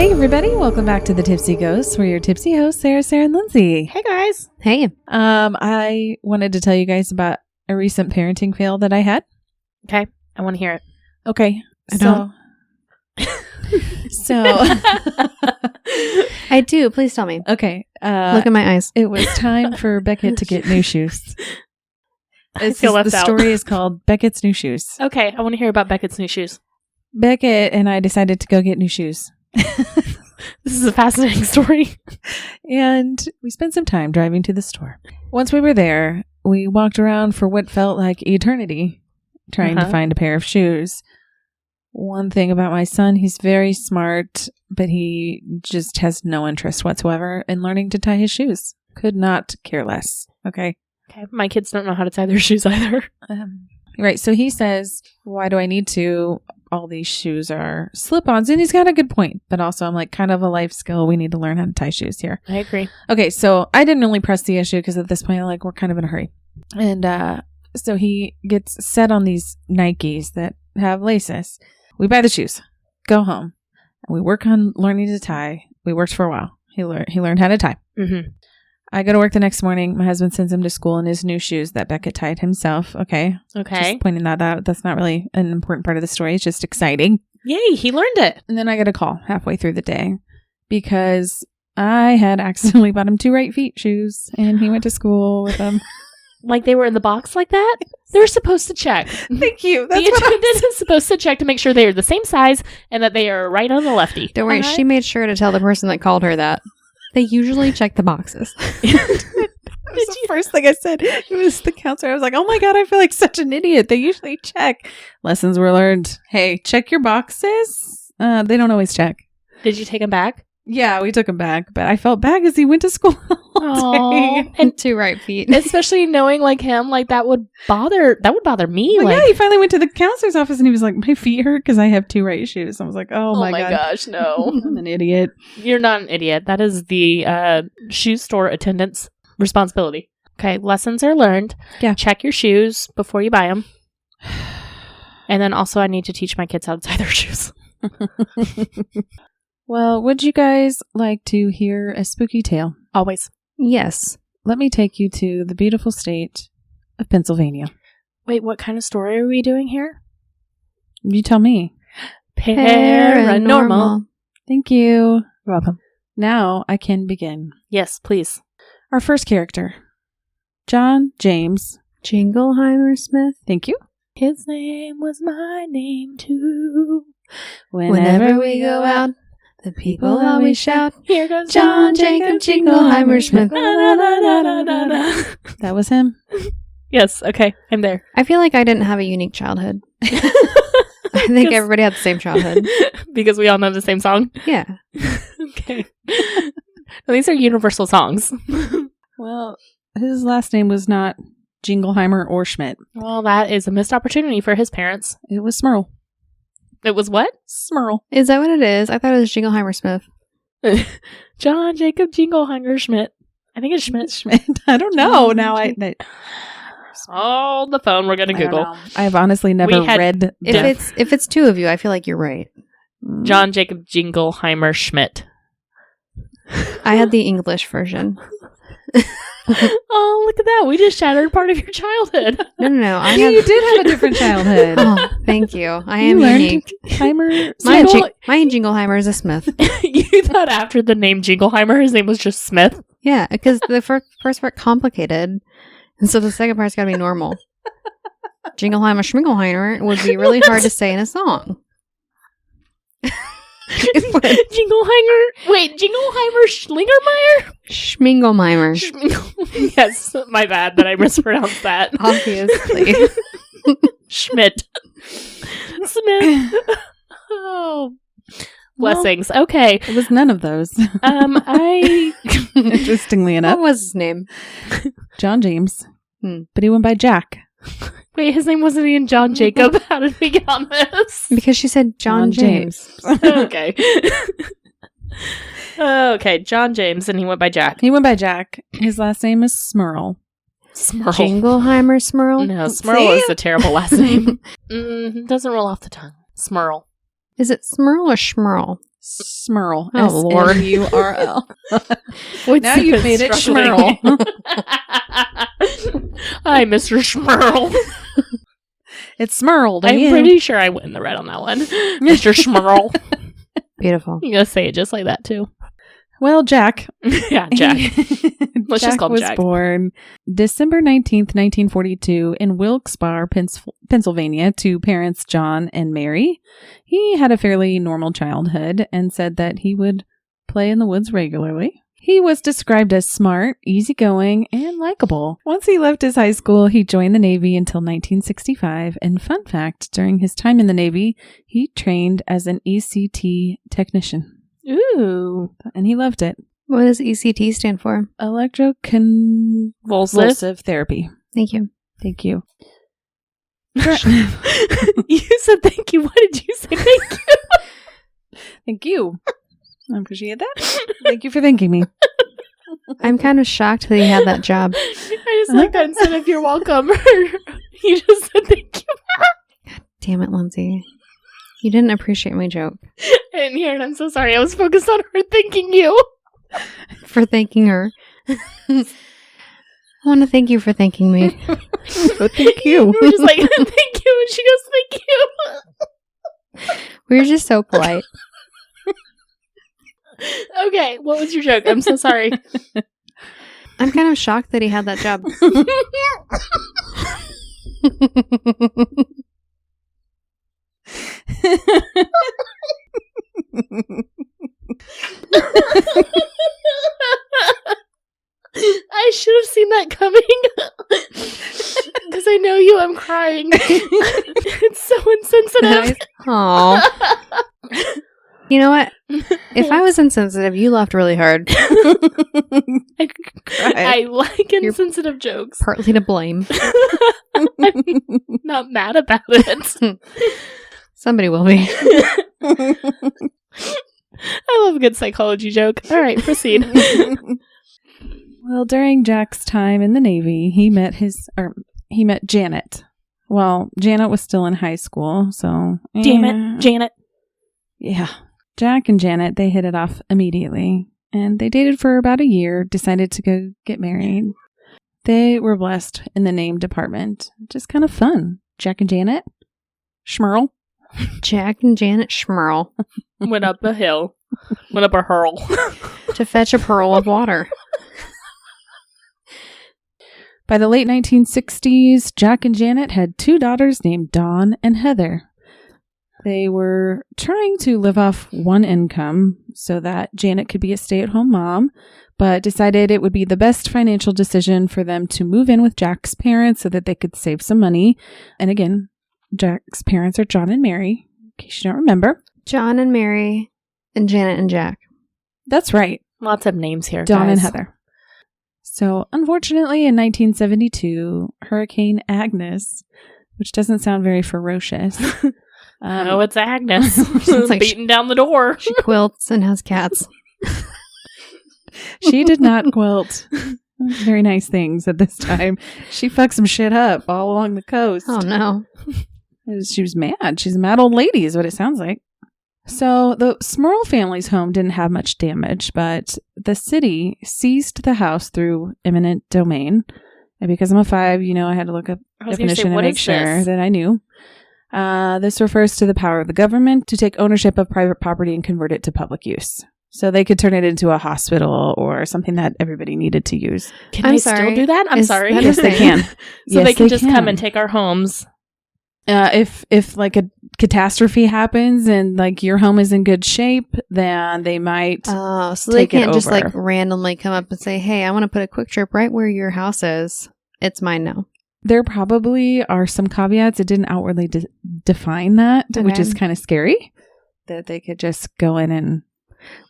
Hey everybody, welcome back to the Tipsy Ghosts. We're your tipsy hosts, Sarah, and Lindsay. Hey guys. Hey. I wanted to tell you guys about a recent parenting fail that I had. Okay, I want to hear it. Okay, I do. Please tell me. Okay. Look in my eyes. It was time for Beckett to get new shoes. I feel left the out. story is called Beckett's New Shoes. Okay, I want to hear about Beckett's new shoes. Beckett and I decided to go get new shoes. This is a fascinating story. And we spent some time driving to the store. Once we were there, we walked around for what felt like eternity, trying to find a pair of shoes. One thing about my son, he's very smart, but he just has no interest whatsoever in learning to tie his shoes. Could not care less. Okay. My kids don't know how to tie their shoes either. Right. So he says, why do I need to? All these shoes are slip-ons. And he's got a good point. But also, I'm like, kind of a life skill. We need to learn how to tie shoes here. I agree. Okay. So I didn't really press the issue because at this point, like, we're kind of in a hurry. And so he gets set on these Nikes that have laces. We buy the shoes, go home, and we work on learning to tie. We worked for a while. He learned how to tie. Mm-hmm. I go to work the next morning. My husband sends him to school in his new shoes that Beckett tied himself. Okay. Just pointing that out. That's not really an important part of the story. It's just exciting. Yay, he learned it. And then I get a call halfway through the day because I had accidentally bought him 2 right feet shoes and he went to school with them. Like they were in the box like that? They're supposed to check. Thank you. The attendant is supposed to check to make sure they are the same size and that they are right on the lefty. Don't worry. She made sure to tell the person that called her that. They usually check the boxes. The first thing I said, it was the counselor. I was like, oh my God, I feel like such an idiot. They usually check. Lessons were learned. Hey, check your boxes. They don't always check. Did you take them back? Yeah, we took him back, but I felt bad because he went to school all day. And 2 right feet. Especially knowing like him, like that would bother me. Well, yeah, he finally went to the counselor's office and he was like, my feet hurt because I have 2 right shoes. I was like, oh my God. Gosh, no. I'm an idiot. You're not an idiot. That is the shoe store attendant's responsibility. Okay, lessons are learned. Yeah. Check your shoes before you buy them. And then also I need to teach my kids how to tie their shoes. Well, would you guys like to hear a spooky tale? Always. Yes. Let me take you to the beautiful state of Pennsylvania. Wait, what kind of story are we doing here? You tell me. Paranormal. Thank you. You're welcome. Now I can begin. Yes, please. Our first character, John James. Jingleheimer Smith. Thank you. His name was my name too. Whenever we go out, the people always shout, here goes John Jacob Jingleheimer Smith. That was him. Yes, okay, I'm there. I feel like I didn't have a unique childhood. I think everybody had the same childhood. Because we all know the same song? Yeah. Okay. Well, these are universal songs. Well, his last name was not Jingleheimer or Schmidt. Well, that is a missed opportunity for his parents. It was Smurl. It was what? Smurl. Is that what it is? I thought it was Jingleheimer Smith. John Jacob Jingleheimer Schmidt. I think it's Schmidt. Schmidt. I don't know. Now Oh, the phone. We're going to Google. I've honestly never read. If it's 2 of you, I feel like you're right. John Jacob Jingleheimer Schmidt. I had the English version. Oh, look at that. We just shattered part of your childhood. No. You did have a different childhood. Oh, thank you. I am unique. Heimer. My Jingleheimer is a Smith. You thought after the name Jingleheimer, his name was just Smith? Yeah, because the first part complicated, and so the second part's got to be normal. Jingleheimer Schmingleheimer would be really hard to say in a song. Jingleheimer. Wait, Jingleheimer Schlingermeyer? Schmingleheimer. Yes, my bad that I mispronounced that. Obviously. Schmidt. Smith. Oh. Blessings. Okay. It was none of those. Interestingly enough. What was his name? John James. But he went by Jack. Wait, his name wasn't even John Jacob. How did we get on this? Because she said John James. Okay. Okay, John James, and he went by Jack. He went by Jack. His last name is Smurl. Smurl. Jingleheimer Smurl? No, Smurl is a terrible last name. Doesn't roll off the tongue. Smurl. Is it Smurl or Schmurl? Smurl. Oh, Lord. Smurl. What's Now you've made it struggling? Hi, Mr. Smurl. It's Smurled. I'm pretty sure I win the red on that one. Mr. Smurl. Beautiful. You gotta say it just like that, too. Well, Jack. Yeah, Jack. Let's just call him was Jack. born December 19th, 1942 in Wilkes-Barre, Pennsylvania to parents John and Mary. He had a fairly normal childhood and said that he would play in the woods regularly. He was described as smart, easygoing, and likable. Once he left his high school, he joined the Navy until 1965. And fun fact, during his time in the Navy, he trained as an ECT technician. Ooh. And he loved it. What does ECT stand for? Electroconvulsive therapy. Thank you. Thank you. You said thank you. What did you say? Thank you. Thank you. I appreciate that. Thank you for thanking me. I'm kind of shocked that he had that job. I just like that instead of you're welcome. You just said thank you. Damn it, Lindsay. You didn't appreciate my joke. I didn't hear it. I'm so sorry. I was focused on her thanking you. For thanking her. I want to thank you for thanking me. So thank you. You were just like, thank you. And she goes, thank you. We were just so polite. Okay. What was your joke? I'm so sorry. I'm kind of shocked that he had that job. I should have seen that coming. Because I know you, I'm crying. It's so insensitive. Aw. You know what? If I was insensitive, you laughed really hard. I like insensitive jokes. Partly to blame. I'm not mad about it. Somebody will be. I love a good psychology joke. All right, proceed. Well, during Jack's time in the Navy, he met Janet. Well, Janet was still in high school, so Damn it, Janet. Yeah. Jack and Janet, they hit it off immediately, and they dated for about a year, decided to go get married. They were blessed in the name department. Just kind of fun. Jack and Janet. Smurl. Jack and Janet Smurl. Went up a hill. Went up a hurl. To fetch a pearl of water. By the late 1960s, Jack and Janet had 2 daughters named Dawn and Heather. They were trying to live off one income so that Janet could be a stay-at-home mom, but decided it would be the best financial decision for them to move in with Jack's parents so that they could save some money. And again, Jack's parents are John and Mary, in case you don't remember. John and Mary and Janet and Jack. That's right. Lots of names here, Dawn guys. and Heather. So, unfortunately, in 1972, Hurricane Agnes, which doesn't sound very ferocious. Oh, it's Agnes. It's like beating down the door. She quilts and has cats. She did not quilt very nice things at this time. She fucked some shit up all along the coast. Oh, no. She was mad. She's a mad old lady is what it sounds like. So the Smurl family's home didn't have much damage, but the city seized the house through eminent domain. And because I'm a 5, I had to look up definition and make sure that I knew. This refers to the power of the government to take ownership of private property and convert it to public use. So they could turn it into a hospital or something that everybody needed to use. Can they still do that? I'm sorry. that Yes, they can. So Yes, they can just come and take our homes. If like a catastrophe happens and like your home is in good shape, then they might. Oh, so they take it can't just over. like randomly come up and say, "Hey, I want to put a quick trip right where your house is. It's mine now." There probably are some caveats. It didn't outwardly define that, which Okay. is kind of scary. That they could just go in and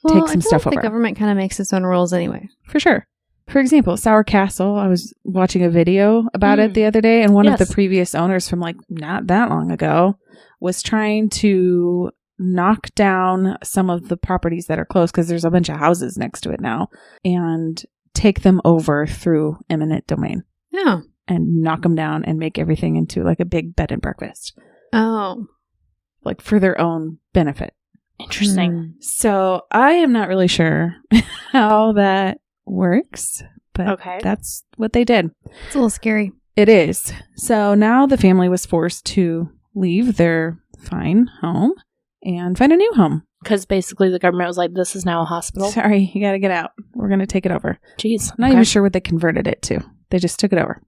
Well, take some I feel stuff like over. the government kind of makes its own rules anyway. For sure. For example, Sour Castle, I was watching a video about it the other day, and one of Yes. the previous owners from like not that long ago was trying to knock down some of the properties that are close because there's a bunch of houses next to it now and take them over through eminent domain Yeah. and knock them down and make everything into like a big bed and breakfast, Oh. like for their own benefit. Interesting. So I am not really sure how that works, but Okay. that's what they did. It's a little scary. It is. So now the family was forced to leave their fine home and find a new home. Because basically the government was like, this is now a hospital. Sorry, you got to get out. We're going to take it over. Jeez. I'm not even sure what they converted it to. They just took it over.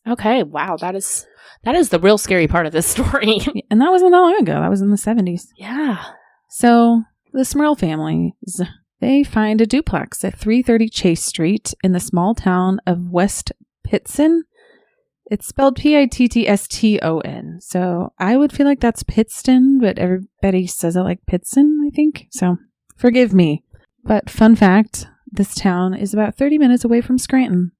Okay. Wow. That is the real scary part of this story. And that wasn't that long ago. That was in the 70s. Yeah. So the Smurl families, they find a duplex at 330 Chase Street in the small town of West Pittston. It's spelled Pittston. So I would feel like that's Pittston, but everybody says it like Pittston, I think. So forgive me. But fun fact, this town is about 30 minutes away from Scranton.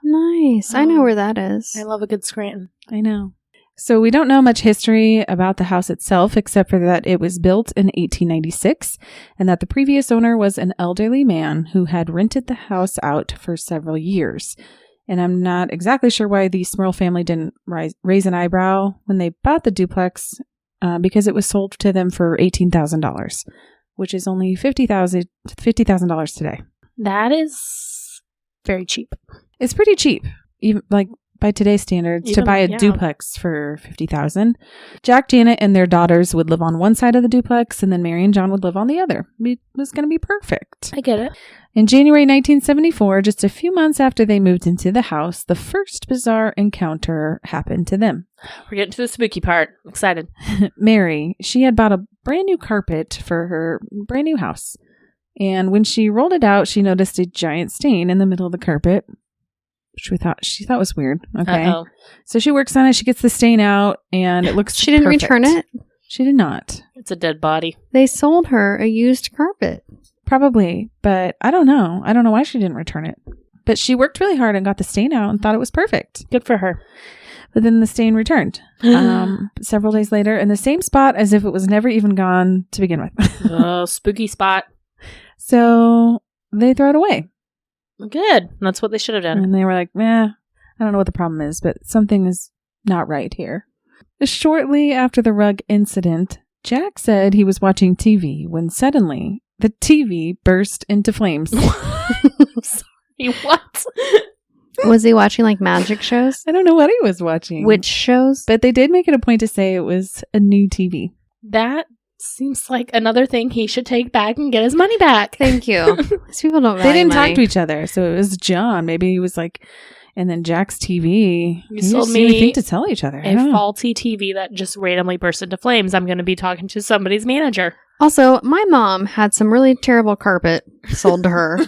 Nice. I know where that is. I love a good Scranton. I know. So we don't know much history about the house itself, except for that it was built in 1896 and that the previous owner was an elderly man who had rented the house out for several years. And I'm not exactly sure why the Smurl family didn't raise an eyebrow when they bought the duplex, because it was sold to them for $18,000, which is only $50,000 today. That is very cheap. It's pretty cheap, even like by today's standards, to buy a duplex for $50,000. Jack, Janet, and their daughters would live on one side of the duplex, and then Mary and John would live on the other. It was going to be perfect. I get it. In January 1974, just a few months after they moved into the house, the first bizarre encounter happened to them. We're getting to the spooky part. I'm excited. Mary, she had bought a brand new carpet for her brand new house. And when she rolled it out, she noticed a giant stain in the middle of the carpet, which she thought was weird. Okay. Uh-oh. So she works on it. She gets the stain out, and it looks She didn't perfect. return it? She did not. It's a dead body. They sold her a used carpet. Probably, but I don't know. I don't know why she didn't return it. But she worked really hard and got the stain out and thought it was perfect. Good for her. But then the stain returned several days later in the same spot as if it was never even gone to begin with. Oh, spooky spot. So they throw it away. Good. That's what they should have done. And they were like, I don't know what the problem is, but something is not right here. Shortly after the rug incident, Jack said he was watching TV when suddenly the TV burst into flames. Sorry, what? Was he watching like magic shows? I don't know what he was watching. Witch shows? But they did make it a point to say it was a new TV. That seems like another thing he should take back and get his money back. Thank you. These people don't value They didn't money. talk to each other, so it was John. Maybe he was like, and then Jack's TV. You sold just me didn't think to tell each other. A faulty TV that just randomly burst into flames. I'm going to be talking to somebody's manager. Also, my mom had some really terrible carpet sold to her.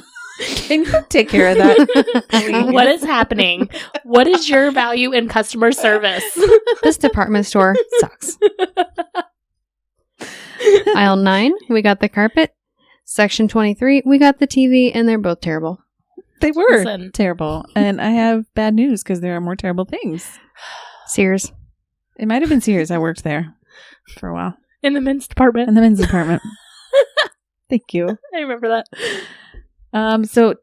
Can you take care of that? What is happening? What is your value in customer service? This department store sucks. Aisle 9, we got the carpet. Section 23, we got the TV, and they're both terrible. They were Listen. terrible. And I have bad news because there are more terrible things. Sears. It might have been Sears. I worked there for a while. In the men's department. In the men's department. Thank you. I remember that. So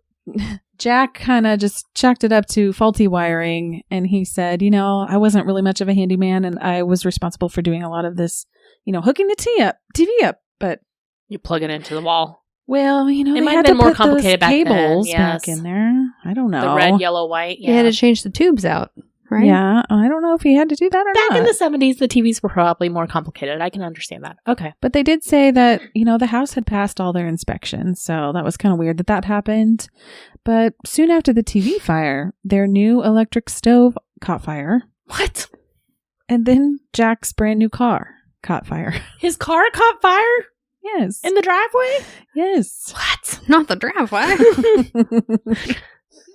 Jack kind of just chalked it up to faulty wiring. And he said, I wasn't really much of a handyman. And I was responsible for doing a lot of this, hooking the TV up. But You plug it into the wall. well, It they might had have to been more put those complicated back then, cables yes. back in there. I don't know. The red, yellow, white. You had to change the tubes out, right? Yeah, I don't know if he had to do that or Back not. in the 70s, the TVs were probably more complicated. I can understand that. Okay. But they did say that, the house had passed all their inspections, so that was kind of weird that happened. But soon after the TV fire, their new electric stove caught fire. What? And then Jack's brand new car caught fire. His car caught fire? Yes. In the driveway? Yes. What? Not the driveway.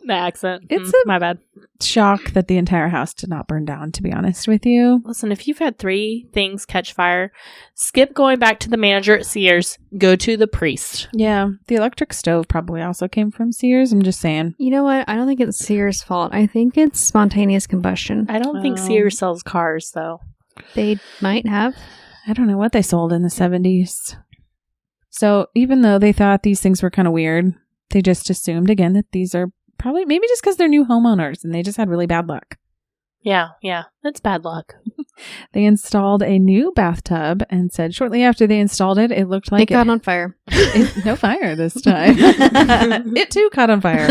The accent. It's my bad. Shock that the entire house did not burn down, to be honest with you. Listen, if you've had 3 things catch fire, skip going back to the manager at Sears. Go to the priest. Yeah. The electric stove probably also came from Sears. I'm just saying. You know what? I don't think it's Sears' fault. I think it's spontaneous combustion. I don't think Sears sells cars, though. They might have. I don't know what they sold in the 70s. So even though they thought these things were kind of weird, they just assumed again that these are maybe just because they're new homeowners and they just had really bad luck. Yeah. That's bad luck. They installed a new bathtub and said shortly after they installed it, it looked like it caught on fire. No fire this time. It too caught on fire.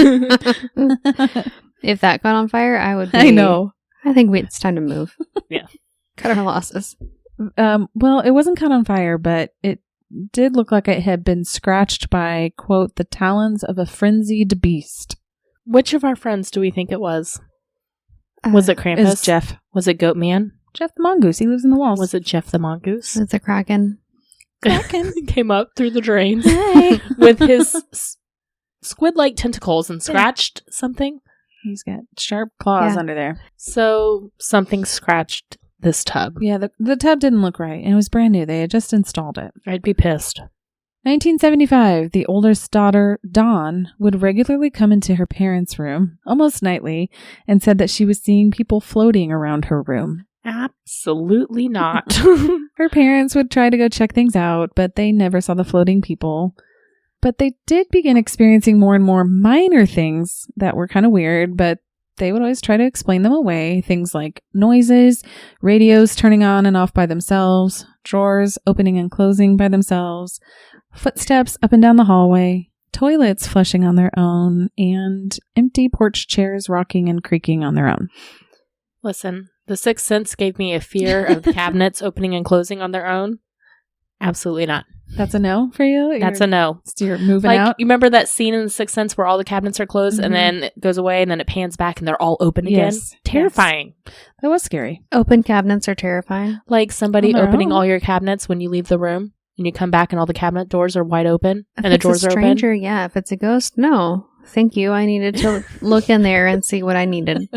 If that caught on fire, I would be... I know. I think it's time to move. Yeah. Cut our losses. Well, it wasn't caught on fire, but it did look like it had been scratched by, quote, the talons of a frenzied beast. Which of our friends do we think it was? Was it Krampus? It's Gef. Was it Goatman? Gef the Mongoose. He lives in the walls. Was it Gef the Mongoose? It's a Kraken. Came up through the drains Hey. with his squid-like tentacles and scratched something. He's got sharp claws Yeah. under there. So something scratched this tub. Yeah, the tub didn't look right, and it was brand new. They had just installed it. I'd be pissed. 1975, the oldest daughter, Dawn, would regularly come into her parents' room, almost nightly, and said that she was seeing people floating around her room. Absolutely not. Her parents would try to go check things out, but they never saw the floating people. But they did begin experiencing more and more minor things that were kind of weird, but they would always try to explain them away. Things like noises, radios turning on and off by themselves, drawers opening and closing by themselves, footsteps up and down the hallway, toilets flushing on their own, and empty porch chairs rocking and creaking on their own. Listen, The Sixth Sense gave me a fear of cabinets opening and closing on their own. Absolutely not. That's a no for you? That's a no. You're moving Like, out? you remember that scene in The Sixth Sense where all the cabinets are closed and then it goes away and then it pans back and they're all open again? Yes. Terrifying. That was scary. Open cabinets are terrifying. Like somebody On their opening own? all your cabinets when you leave the room and you come back and all the cabinet doors are wide open If and the it's doors a are open. stranger, yeah. If it's a ghost, no. Thank you. I needed to look in there and see what I needed.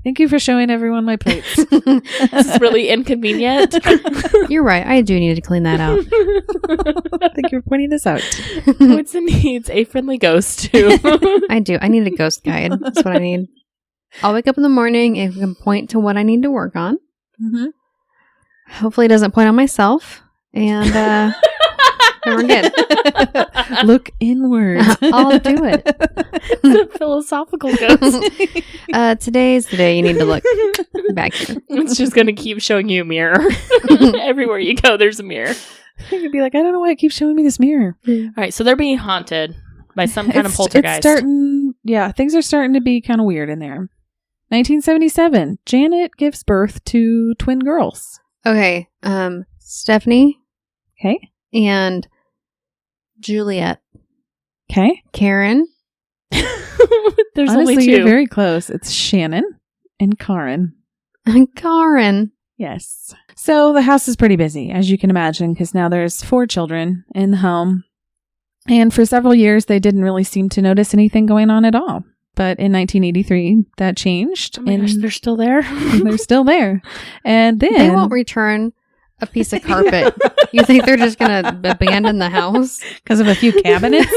Thank you for showing everyone my plates. This is really inconvenient. You're right. I do need to clean that out. Thank you for pointing this out. Woodson needs a friendly ghost too. I do. I need a ghost guide. That's what I need. I'll wake up in the morning and can point to what I need to work on. Mm-hmm. Hopefully it doesn't point on myself. And then we're good. Look inward. I'll do it. It's a philosophical ghost. Today's the day you need to look back here. It's just going to keep showing you a mirror. Everywhere you go, there's a mirror. You'd be like, I don't know why it keeps showing me this mirror. All right, so they're being haunted by some kind of poltergeist. Things are starting to be kind of weird in there. 1977, Janet gives birth to twin girls. Okay. Stephanie Okay. and Juliet. Okay. Karen. There's Honestly, only 2. you're very close. It's Shannon and Karen. And Karen. Yes. So the house is pretty busy, as you can imagine, because now there's 4 children in the home. And for several years, they didn't really seem to notice anything going on at all. But in 1983, that changed. Oh my gosh, they're still there? They're still there. And then... They won't return a piece of carpet. You think they're just going to abandon the house? Because of a few cabinets?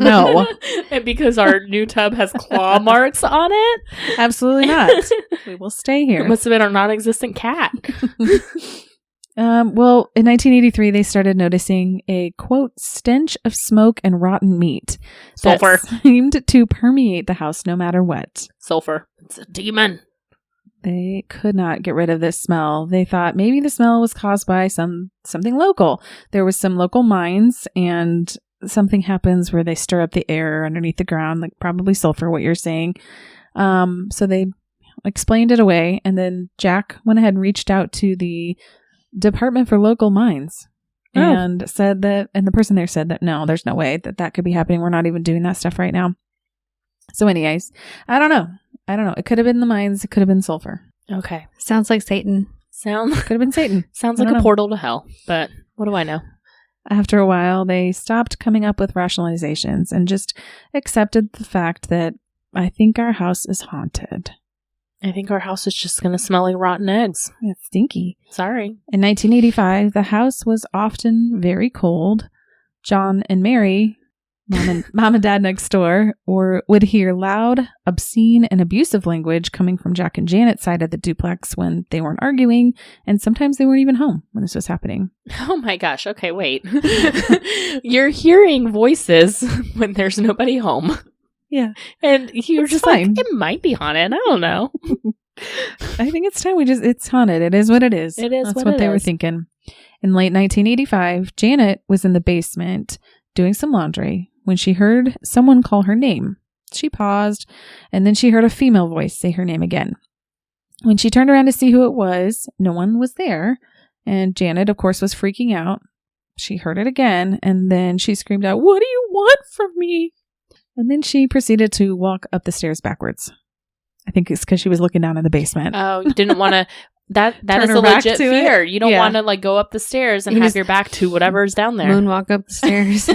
No. And because our new tub has claw marks on it? Absolutely not. We will stay here. It must have been our non-existent cat. Well, in 1983, they started noticing a, quote, stench of smoke and rotten meat. Sulfur. That seemed to permeate the house no matter what. Sulfur. It's a demon. They could not get rid of this smell. They thought maybe the smell was caused by something local. There was some local mines, and something happens where they stir up the air underneath the ground, like probably sulfur, what you're saying. So they explained it away, and then Jack went ahead and reached out to the Department for Local Mines and said that, and the person there said that no, there's no way that could be happening. We're not even doing that stuff right now. So anyways, I don't know. It could have been the mines. It could have been sulfur. Okay. Sounds like Satan. Could have been Satan. Sounds like a portal to hell, but what do I know? After a while, they stopped coming up with rationalizations and just accepted the fact that I think our house is haunted. I think our house is just going to smell like rotten eggs. It's stinky. Sorry. In 1985, the house was often very cold. John and Mary, mom and dad next door, would hear loud, obscene, and abusive language coming from Jack and Janet's side of the duplex when they weren't arguing, and sometimes they weren't even home when this was happening. Oh my gosh. Okay, wait. You're hearing voices when there's nobody home. Yeah. And you're It's just fine. like, it might be haunted. I don't know. I think it's time it's haunted. It is what it is. It is That's what what it they were is. thinking. In late 1985, Janet was in the basement doing some laundry when she heard someone call her name. She paused, and then she heard a female voice say her name again. When she turned around to see who it was, no one was there, and Janet, of course, was freaking out. She heard it again, and then she screamed out, "What do you want from me?" And then she proceeded to walk up the stairs backwards. I think it's because she was looking down in the basement. Oh, you didn't want to. That Turn is her a back legit to it? fear. You don't Yeah. want to like go up the stairs and You have just your back to whatever's down there. Moonwalk up the stairs.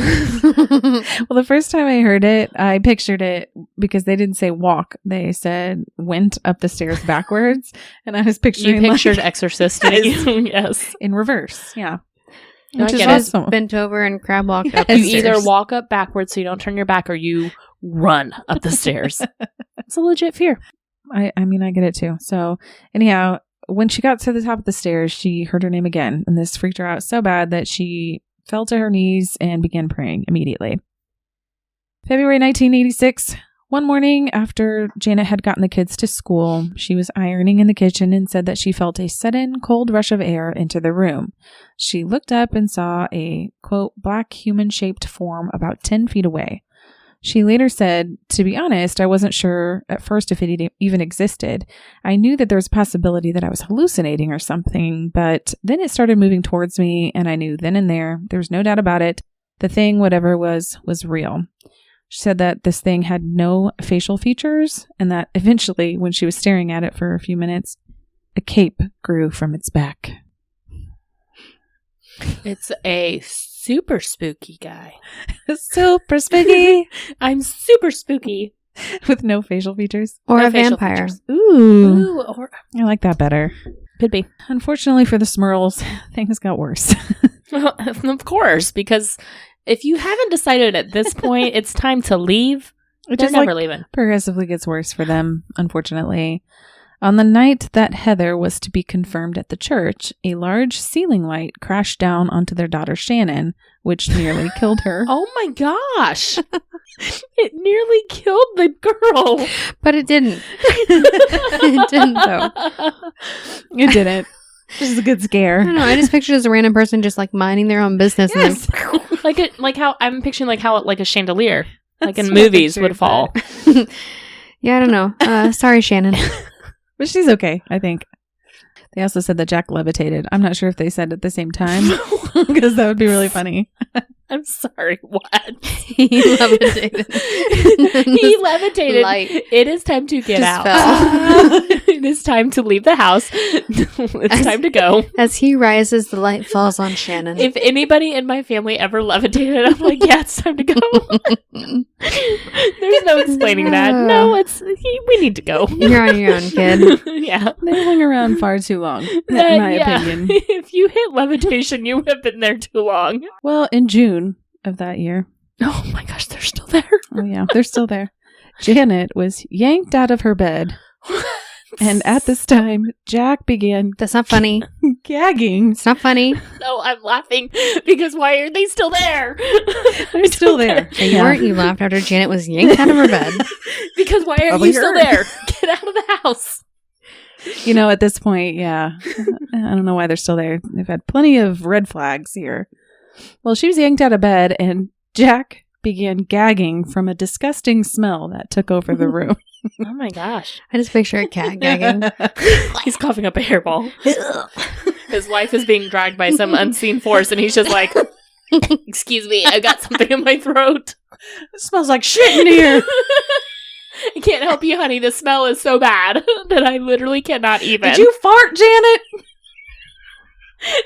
Well, the first time I heard it, I pictured it because they didn't say walk. They said went up the stairs backwards. And I was picturing You pictured like, Exorcist. Yes. in reverse. Yeah. No, I Which is get it. awesome. Bent over and crab walked up Yes. the You either stairs. walk up backwards so you don't turn your back, or you run up the stairs. It's a legit fear. I mean, I get it too. So anyhow, when she got to the top of the stairs, she heard her name again. And this freaked her out so bad that she fell to her knees and began praying immediately. February 1986. One morning after Janet had gotten the kids to school, she was ironing in the kitchen and said that she felt a sudden cold rush of air into the room. She looked up and saw a, quote, black human-shaped form about 10 feet away. She later said, "To be honest, I wasn't sure at first if it even existed. I knew that there was a possibility that I was hallucinating or something, but then it started moving towards me, and I knew then and there's no doubt about it, the thing, whatever it was real." She said that this thing had no facial features, and that eventually, when she was staring at it for a few minutes, a cape grew from its back. It's a super spooky guy. Super spooky! I'm super spooky. With no facial feators. Or No a facial vampire. features. Ooh. Ooh, or I like that better. could be. Unfortunately for the Smurls, things got worse. Well, of course, because if you haven't decided at this point it's time to leave, It they're just never leaving. progressively gets worse for them, unfortunately. On the night that Heather was to be confirmed at the church, a large ceiling light crashed down onto their daughter Shannon, which nearly killed her. Oh my gosh. It nearly killed the girl. But it didn't. It didn't, though. It didn't. This is a good I scare. don't know. I just pictured as a random person just like minding their own business Yes. and like how I'm picturing like a chandelier, like That's in what I movies, pictured, would fall. then yeah, I don't know. Sorry, Shannon. But she's okay, I think. They also said that Jack levitated. I'm not sure if they said it at the same time, because that would be really funny. I'm sorry, what? He levitated. He levitated. Light It is time to get just out. fell. It is time to leave the house. It's time to go. As he rises, the light falls on Shannon. If anybody in my family ever levitated, I'm like, yeah, it's time to go. There's no explaining that. No, we need to go. You're on your own, kid. Yeah. They hung around far too long, in my Yeah. opinion. If you hit levitation, you have been there too long. Well, in June of that year, Oh my gosh, they're still there. oh yeah, they're still there. Janet was yanked out of her bed, and at this time, Jack began That's not funny. gagging. It's not funny. No, I'm laughing because why are they still there? They're still there. And you weren't. You laughed after Janet was yanked out of her bed. Because why are Probably you still her. there? Get out of the house. You know, at this point, yeah. I don't know why they're still there. They've had plenty of red flags here. Well, she was yanked out of bed, and Jack began gagging from a disgusting smell that took over the room. Oh my gosh. I just picture a cat gagging. He's coughing up a hairball. His wife is being dragged by some unseen force, and he's just like, excuse me, I got something in my throat. It smells like shit in here. I can't help you, honey. The smell is so bad that I literally cannot even. Did you fart, Janet?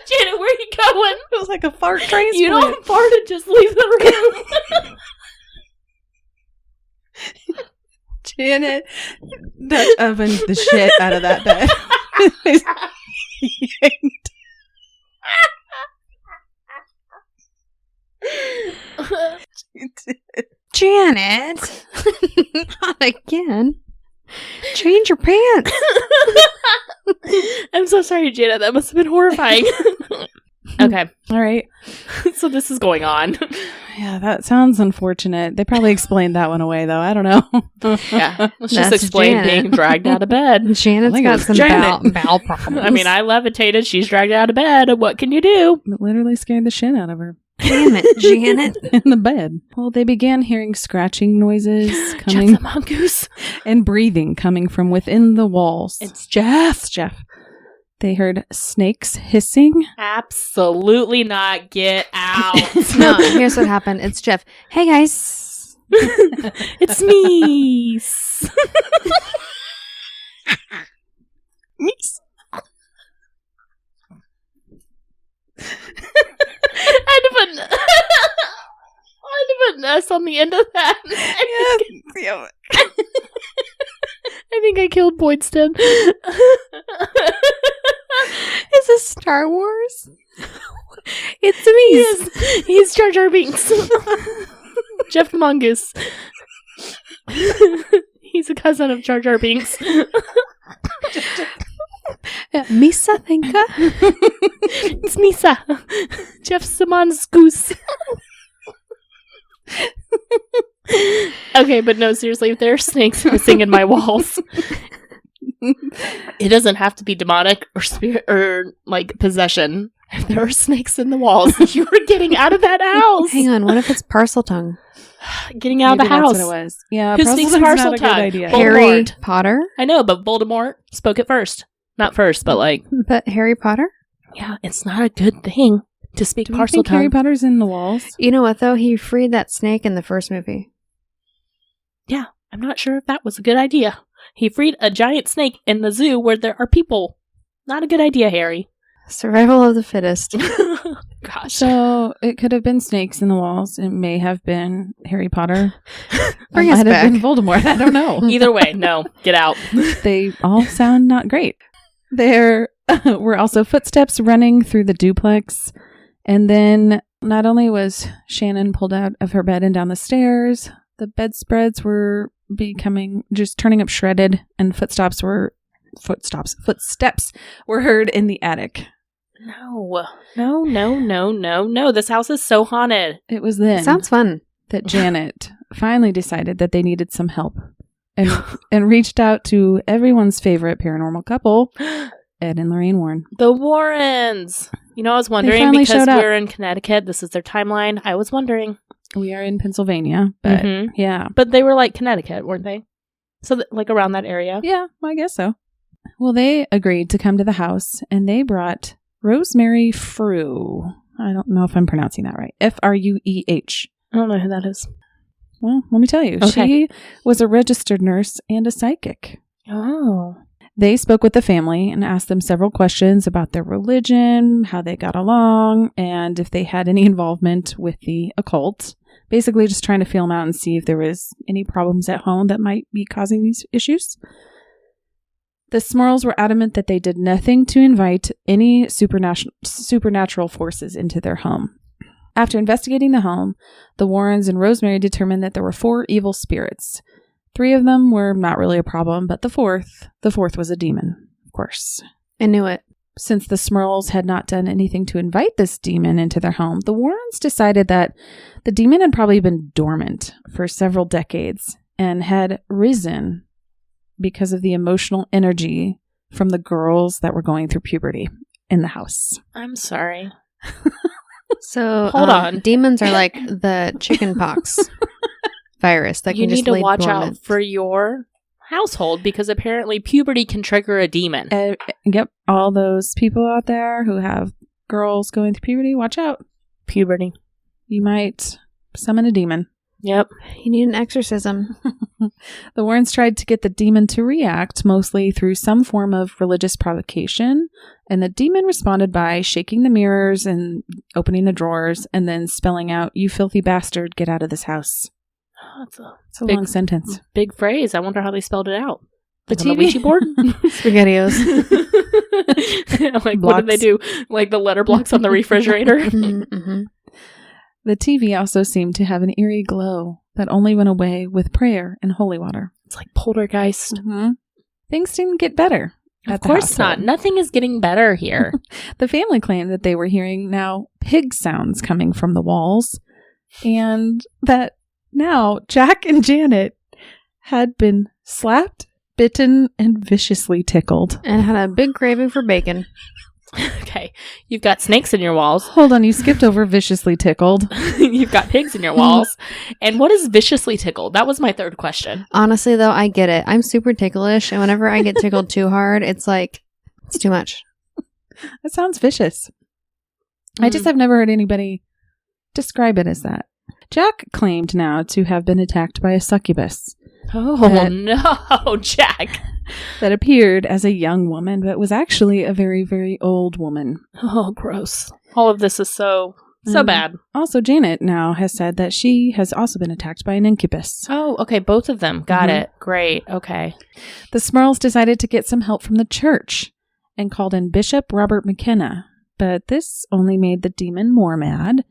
Janet, where are you going? It was like a fart transplant. You don't fart and just leave the room. Janet Dutch ovened the shit out of that bed. Yanked. Janet, not again. Change your pants. I'm so sorry, Janet. That must have been horrifying. Okay. All right. So this is going on. Yeah, that sounds unfortunate. They probably explained that one away, though. I don't know. Yeah. Let's That's just explain Janet. being dragged out of bed. Janet's think it got was some Janet. bowel problems. I mean, I levitated. She's dragged out of bed. What can you do? It literally scared the shit out of her Damn it, Janet. in the bed. Well, they began hearing scratching noises Gef coming the Mongoose. and breathing coming from within the walls. It's Jeff. Jeff. They heard snakes hissing. Absolutely not. Get out. No, here's what happened. It's Jeff. Hey, guys. It's me. I had to put an S on the end of that. Yeah. I think I killed Boydston. Is this Star Wars? It's me. He's Jar Jar Binks. Gef the Mongoose. He's a cousin of Jar Jar Binks. Misa, Thinka. It's Misa. Gef the Mongoose. Okay, but no, seriously, if there are snakes hissing in my walls, it doesn't have to be demonic or spirit or like possession. If there are snakes in the walls, you are getting out of that house. Hang on, what if it's parcel tongue? Getting out of the Maybe house. That's what it was. Yeah, Who speaks Parseltongue's parcel not a good tongue? idea. Voldemort. Harry Potter? I know, but Voldemort spoke it first. Not first, but like, But Harry Potter? yeah, it's not a good thing to speak Do we parcel think Harry tongue. Potter's in the walls? You know what, though? He freed that snake in the first movie. Yeah, I'm not sure if that was a good idea. He freed a giant snake in the zoo where there are people. Not a good idea, Harry. Survival of the fittest. Gosh. So it could have been snakes in the walls. It may have been Harry Potter. Bring It us might back. have been Voldemort. I don't know. Either way, no. Get out. They all sound not great. There were also footsteps running through the duplex. And then not only was Shannon pulled out of her bed and down the stairs, the bedspreads were just turning up shredded, and footsteps were heard in the attic. No. This house is so haunted. It was then Sounds fun. that Janet finally decided that they needed some help and reached out to everyone's favorite paranormal couple, Ed and Lorraine Warren. The Warrens. You know, I was wondering finally because showed up. we're in Connecticut. This is their timeline. I was wondering. We are in Pennsylvania, but Mhm. yeah. But they were like Connecticut, weren't they? So like around that area. Yeah, I guess so. Well, they agreed to come to the house, and they brought Rosemary Frew. I don't know if I'm pronouncing that right. Frueh. I don't know who that is. Well, let me tell you. Okay. She was a registered nurse and a psychic. Oh. They spoke with the family and asked them several questions about their religion, how they got along, and if they had any involvement with the occult. Basically just trying to feel them out and see if there was any problems at home that might be causing these issues. The Smurls were adamant that they did nothing to invite any supernatural forces into their home. After investigating the home, the Warrens and Rosemary determined that there were 4 evil spirits. 3 of them were not really a problem, but the fourth was a demon, of course. I knew it. Since the Smurls had not done anything to invite this demon into their home, the Warrens decided that the demon had probably been dormant for several decades and had risen because of the emotional energy from the girls that were going through puberty in the house. I'm sorry. So Hold on. Demons are like the chicken pox virus that You can need just to lay watch dormant. out for your household because apparently puberty can trigger a demon. Yep, all those people out there who have girls going through puberty, watch out. Puberty. You might summon a demon. Yep. You need an exorcism. The Warrens tried to get the demon to react, mostly through some form of religious provocation, and the demon responded by shaking the mirrors and opening the drawers and then spelling out, "You filthy bastard, get out of this house." Oh, It's a Big- long sentence. big phrase. I wonder how they spelled it out. The Like on TV Ouija board? SpaghettiOs. Like, what did they do? Like the letter blocks on the refrigerator? Mm-hmm. The TV also seemed to have an eerie glow that only went away with prayer and holy water. It's like poltergeist. Mm-hmm. Things didn't get better. Of at the course not. household. Nothing is getting better here. The family claimed that they were hearing now pig sounds coming from the walls, and that now Jack and Janet had been slapped, bitten, and viciously tickled. And had a big craving for bacon. Okay. You've got snakes in your walls. Hold on, you skipped over viciously tickled. You've got pigs in your walls. And what is viciously tickled? That was my third question. Honestly, though, I get it. I'm super ticklish, and whenever I get tickled too hard, it's like, it's too much. That sounds vicious. I just have never heard anybody describe it as that. Jack claimed now to have been attacked by a succubus. Oh, no, Jack. That appeared as a young woman, but was actually a very, very old woman. Oh, gross. All of this is so bad. Also, Janet now has said that she has also been attacked by an incubus. Oh, okay. Both of them. Got it. Great. Okay. The Smurls decided to get some help from the church and called in Bishop Robert McKenna, but this only made the demon more mad.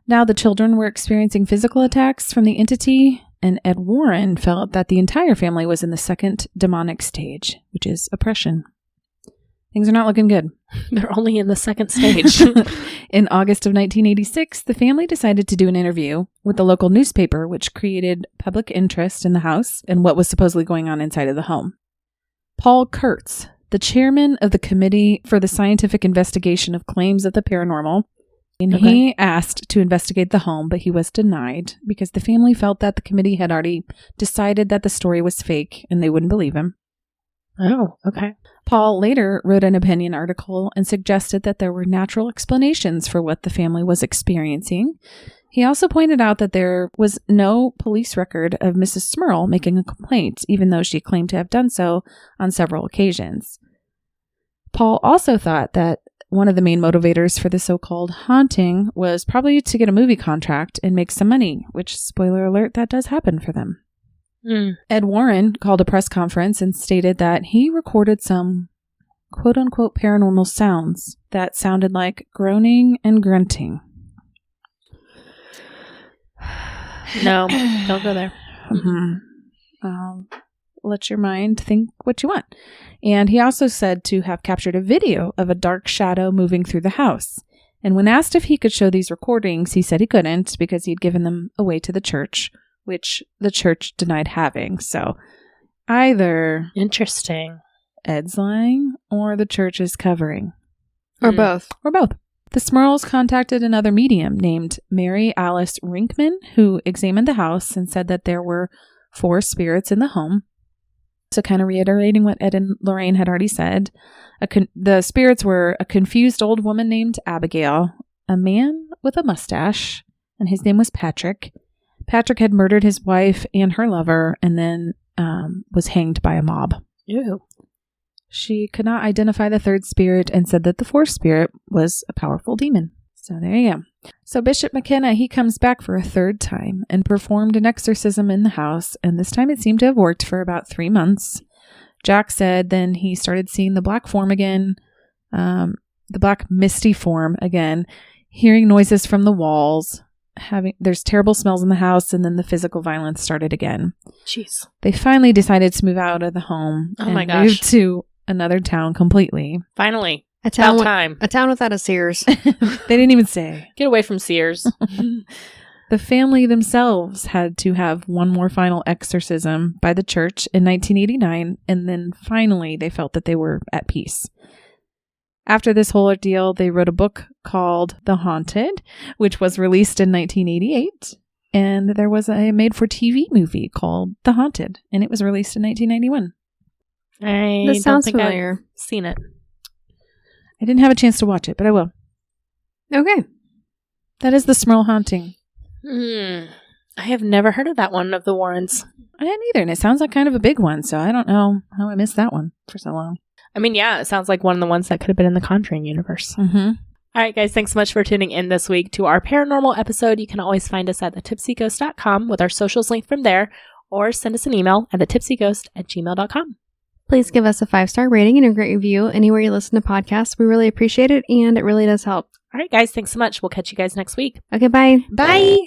Now the children were experiencing physical attacks from the entity, and Ed Warren felt that the entire family was in the second demonic stage, which is oppression. Things are not looking good. They're only in the second stage. In August of 1986, the family decided to do an interview with the local newspaper, which created public interest in the house and what was supposedly going on inside of the home. Paul Kurtz, the chairman of the Committee for the Scientific Investigation of Claims of the Paranormal, and he asked to investigate the home, but he was denied because the family felt that the committee had already decided that the story was fake and they wouldn't believe him. Oh, okay. Paul later wrote an opinion article and suggested that there were natural explanations for what the family was experiencing. He also pointed out that there was no police record of Mrs. Smurl making a complaint, even though she claimed to have done so on several occasions. Paul also thought that one of the main motivators for the so-called haunting was probably to get a movie contract and make some money, which, spoiler alert, that does happen for them. Ed Warren called a press conference and stated that he recorded some quote-unquote paranormal sounds that sounded like groaning and grunting. No, don't go there. Let your mind think what you want. And he also said to have captured a video of a dark shadow moving through the house. And when asked if he could show these recordings, he said he couldn't because he'd given them away to the church, which the church denied having. So either interesting, Ed's lying or the church is covering. Or both. Or both. The Smurls contacted another medium named Mary Alice Rinkman, who examined the house and said that there were 4 spirits in the home. So kind of reiterating what Ed and Lorraine had already said, the spirits were a confused old woman named Abigail, a man with a mustache, and his name was Patrick. Patrick had murdered his wife and her lover and then was hanged by a mob. Ew. She could not identify the third spirit and said that the fourth spirit was a powerful demon. So there you go. So Bishop McKenna, he comes back for a third time and performed an exorcism in the house, and this time it seemed to have worked for about 3 months. Jack said then he started seeing the black form again, the black misty form again, hearing noises from the walls, there's terrible smells in the house, and then the physical violence started again. Jeez. They finally decided to move out of the home and move to another town completely. Finally. A town About without a Sears. They didn't even say. Get away from Sears. The family themselves had to have one more final exorcism by the church in 1989, and then finally they felt that they were at peace. After this whole ordeal, they wrote a book called The Haunted, which was released in 1988, and there was a made-for-TV movie called The Haunted, and it was released in 1991. This sounds familiar. I've seen it. I didn't have a chance to watch it, but I will. Okay. That is the Smurl Haunting. I have never heard of that one of the Warrens. I hadn't either, and it sounds like kind of a big one, so I don't know how I missed that one for so long. I mean, yeah, it sounds like one of the ones that could have been in the Conjuring universe. Mm-hmm. All right, guys, thanks so much for tuning in this week to our paranormal episode. You can always find us at thetipsyghost.com with our socials linked from there, or send us an email at thetipsyghost@gmail.com. Please give us a 5-star rating and a great review anywhere you listen to podcasts. We really appreciate it, and it really does help. All right, guys, thanks so much. We'll catch you guys next week. Okay, bye. Bye.